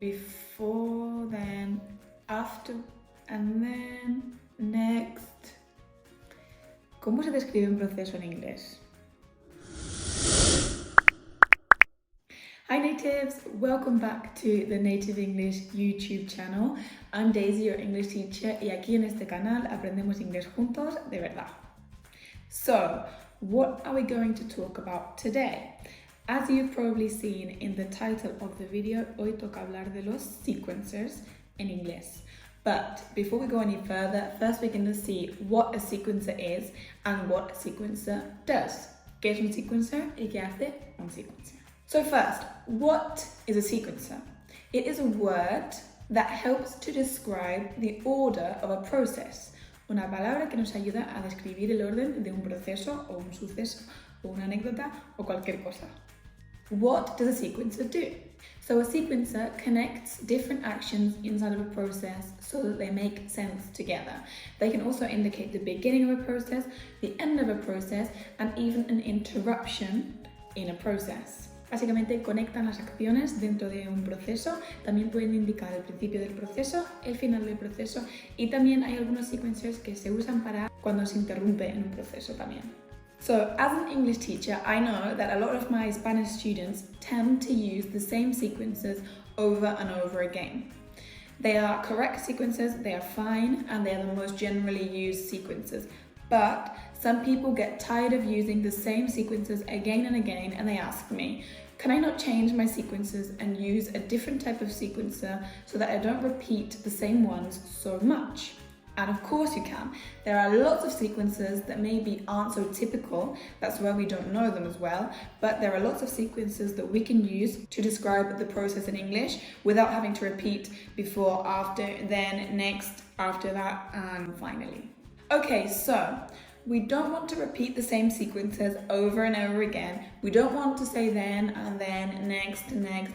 before, then after, and then next. ¿Cómo se describe un proceso en inglés? Hi natives, welcome back to the Native English YouTube channel. I'm Daisy, your English teacher, y aquí en este canal aprendemos inglés juntos de verdad. So, what are we going to talk about today? As you've probably seen in the title of the video, hoy toca hablar de los sequencers en inglés. But before we go any further, first we're going to see what a sequencer is and what a sequencer does. ¿Qué es un sequencer y qué hace un sequencer? So first, what is a sequencer? It is a word that helps to describe the order of a process. Una palabra que nos ayuda a describir el orden de un proceso o un suceso o una anécdota o cualquier cosa. What does a sequencer do? So a sequencer connects different actions inside of a process so that they make sense together. They can also indicate the beginning of a process, the end of a process, and even an interruption in a process. Básicamente conectan las acciones dentro de un proceso, también pueden indicar el principio del proceso, el final del proceso, y también hay algunos sequencers que se usan para cuando se interrumpe en un proceso también. So, as an English teacher, I know that a lot of my Spanish students tend to use the same sequences over and over again. They are correct sequences, they are fine, and they are the most generally used sequences. But some people get tired of using the same sequences again and again, and they ask me, can I not change my sequences and use a different type of sequencer so that I don't repeat the same ones so much? And of course you can. There are lots of sequences that maybe aren't so typical, that's why we don't know them as well, but there are lots of sequences that we can use to describe the process in English without having to repeat before, after, then, next, after that, and finally. Okay, so we don't want to repeat the same sequences over and over again. We don't want to say then, and then, next,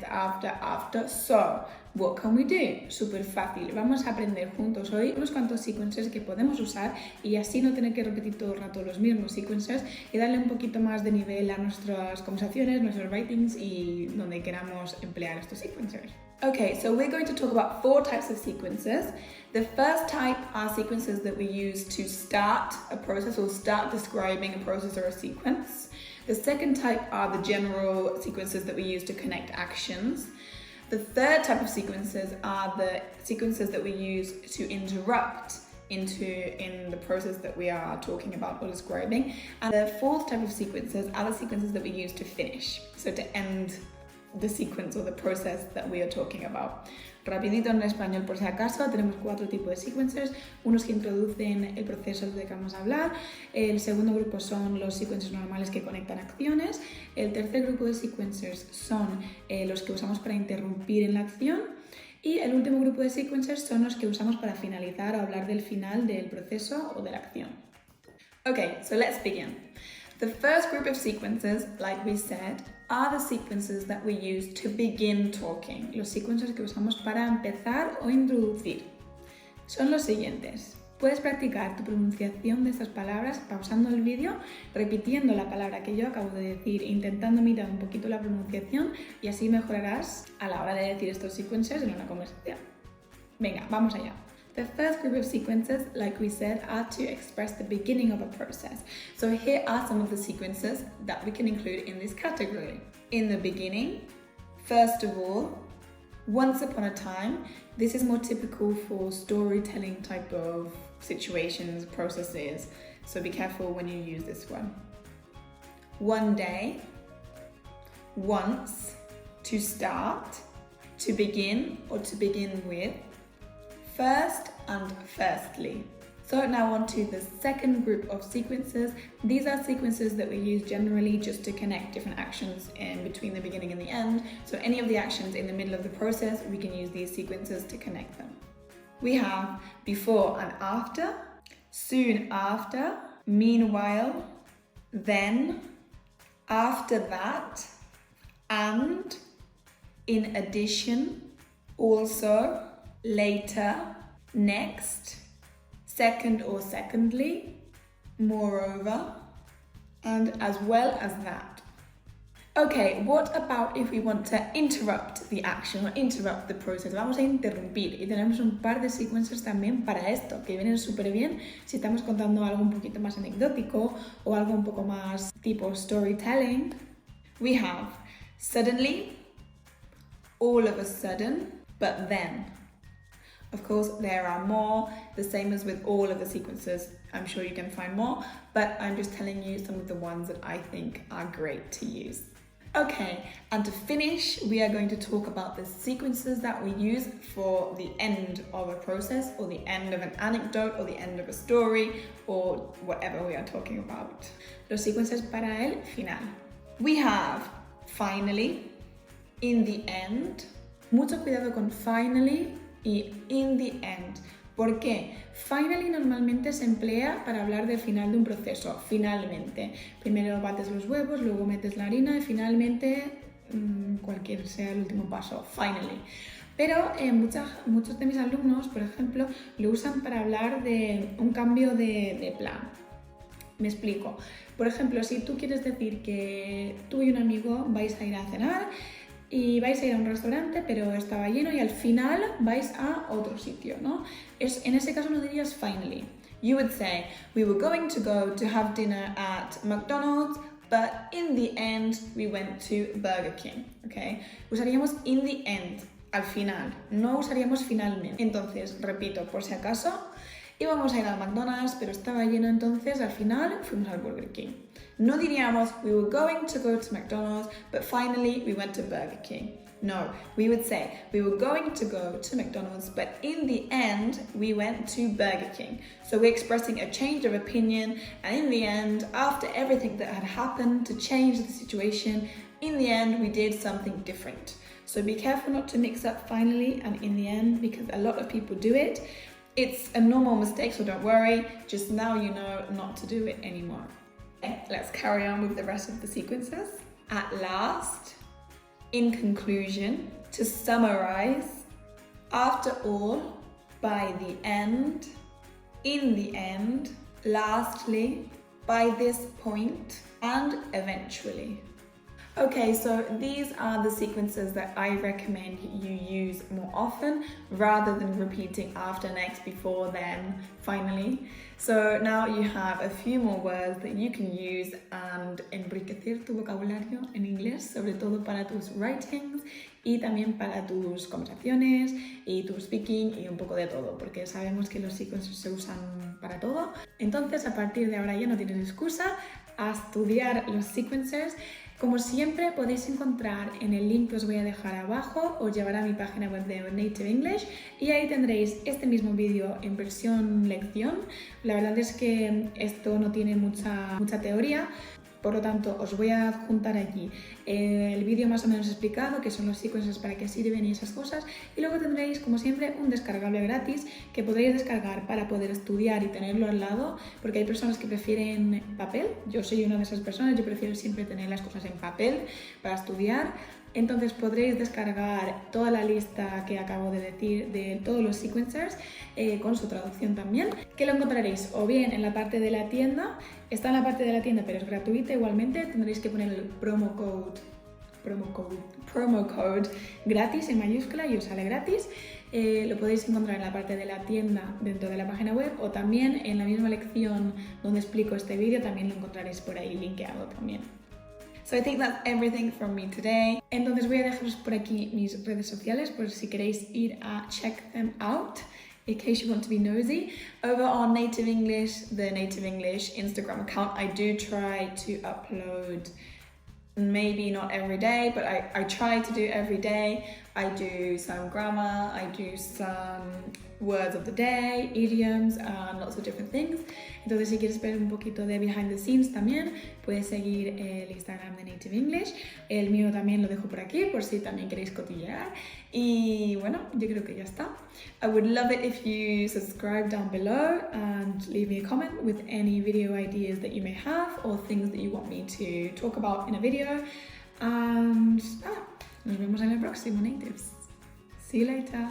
after. So, what can we do? Súper fácil. Vamos a aprender juntos hoy unos cuantos sequencers que podemos usar y así no tener que repetir todo el rato los mismos sequencers y darle un poquito más de nivel a nuestras conversaciones, nuestros writings y donde queramos emplear estos sequencers. Okay, so we're going to talk about 4 types of sequences. The first type are sequences that we use to start a process or start describing a process or a sequence. The second type are the general sequences that we use to connect actions. The third type of sequences are the sequences that we use to interrupt in the process that we are talking about or describing. And the fourth type of sequences are the sequences that we use to finish, so to end the sequence or the process that we are talking about. Rapidito en español por si acaso, tenemos 4 tipos de sequencers, unos que introducen el proceso de que vamos a hablar, el segundo grupo son los sequencers normales que conectan acciones, el tercer grupo de sequencers son los que usamos para interrumpir en la acción y el último grupo de sequencers son los que usamos para finalizar o hablar del final del proceso o de la acción. Okay, so let's begin. The first group of sequences, like we said, are the sequences that we use to begin talking. Los sequencers que usamos para empezar o introducir. Son los siguientes. Puedes practicar tu pronunciación de estas palabras pausando el vídeo, repitiendo la palabra que yo acabo de decir, intentando imitar un poquito la pronunciación y así mejorarás a la hora de decir estos sequencers en una conversación. Venga, vamos allá. The first group of sequences, like we said, are to express the beginning of a process. So here are some of the sequences that we can include in this category. In the beginning, first of all, once upon a time. This is more typical for storytelling type of situations, processes, so be careful when you use this one. One day, once, to start, to begin or to begin with, first and firstly. So now on to the second group of sequences. These are sequences that we use generally just to connect different actions in between the beginning and the end. So any of the actions in the middle of the process, we can use these sequences to connect them. We have before and after, soon after, meanwhile, then, after that, and, in addition, also, later, next, second or secondly, moreover, and as well as that. Okay, what about if we want to interrupt the action or interrupt the process? Vamos a interrumpir y tenemos un par de sequences también para esto, que vienen súper bien si estamos contando algo un poquito más anecdótico o algo un poco más tipo storytelling. We have suddenly, all of a sudden, but then. Of course, there are more, the same as with all of the sequences. I'm sure you can find more, but I'm just telling you some of the ones that I think are great to use. Okay, and to finish, we are going to talk about the sequences that we use for the end of a process or the end of an anecdote or the end of a story or whatever we are talking about. Los sequences para el final. We have finally, in the end. Mucho cuidado con finally y in the end. ¿Por qué? Finally normalmente se emplea para hablar del final de un proceso, finalmente. Primero bates los huevos, luego metes la harina y finalmente cualquier sea el último paso, finally. Pero muchos de mis alumnos, por ejemplo, lo usan para hablar de un cambio de plan. Me explico. Por ejemplo, si tú quieres decir que tú y un amigo vais a ir a cenar y vais a ir a un restaurante, pero estaba lleno y al final vais a otro sitio, ¿no? En ese caso no dirías finally. You would say, we were going to go to have dinner at McDonald's, but in the end we went to Burger King, ¿ok? Usaríamos in the end, al final, no usaríamos finalmente. Entonces, repito, por si acaso, íbamos a ir al McDonald's, pero estaba lleno, entonces al final fuimos al Burger King. No diríamos, we were going to go to McDonald's, but finally we went to Burger King. No, we would say, we were going to go to McDonald's, but in the end, we went to Burger King. So we're expressing a change of opinion, and in the end, after everything that had happened to change the situation, in the end, we did something different. So be careful not to mix up finally and in the end, because a lot of people do it. It's a normal mistake, so don't worry. Just now you know not to do it anymore. Okay, let's carry on with the rest of the sequences. At last, in conclusion, to summarize, after all, by the end, in the end, lastly, by this point, and eventually. Okay, so these are the sequences that I recommend you use more often rather than repeating after, next, before, then, finally. So now you have a few more words that you can use and enriquecer tu vocabulario en inglés, sobre todo para tus writings y también para tus conversaciones y tu speaking y un poco de todo, porque sabemos que los sequences se usan para todo. Entonces, a partir de ahora ya no tienes excusa a estudiar los sequences. Como siempre, podéis encontrar en el link que os voy a dejar abajo, os llevará a mi página web de Native English y ahí tendréis este mismo vídeo en versión lección. La verdad es que esto no tiene mucha teoría, por lo tanto os voy a adjuntar allí el vídeo más o menos explicado, que son los sequences, para qué sirven y esas cosas, y luego tendréis, como siempre, un descargable gratis que podréis descargar para poder estudiar y tenerlo al lado, porque hay personas que prefieren papel. Yo soy una de esas personas, yo prefiero siempre tener las cosas en papel para estudiar. Entonces podréis descargar toda la lista que acabo de decir de todos los sequencers con su traducción también, que lo encontraréis o bien en la parte de la tienda, está en la parte de la tienda pero es gratuita igualmente, tendréis que poner el promo code gratis en mayúscula y os sale gratis. Lo podéis encontrar en la parte de la tienda dentro de la página web o también en la misma lección donde explico este vídeo, también lo encontraréis por ahí linkeado también. So I think that's everything from me today. Entonces voy a dejaros por aquí mis redes sociales por si queréis ir a check them out in case you want to be nosy. Over on Native English, the Native English Instagram account, I do try to upload, maybe not every day, but I try to do every day. I do some grammar, I do some words of the day, idioms, and lots of different things. Entonces, si quieres ver un poquito de behind the scenes también, puedes seguir el Instagram de Native English. El mío también lo dejo por aquí, por si también queréis cotillear. Y bueno, yo creo que ya está. I would love it if you subscribe down below and leave me a comment with any video ideas that you may have or things that you want me to talk about in a video. And nos vemos en el próximo, Natives. See you later.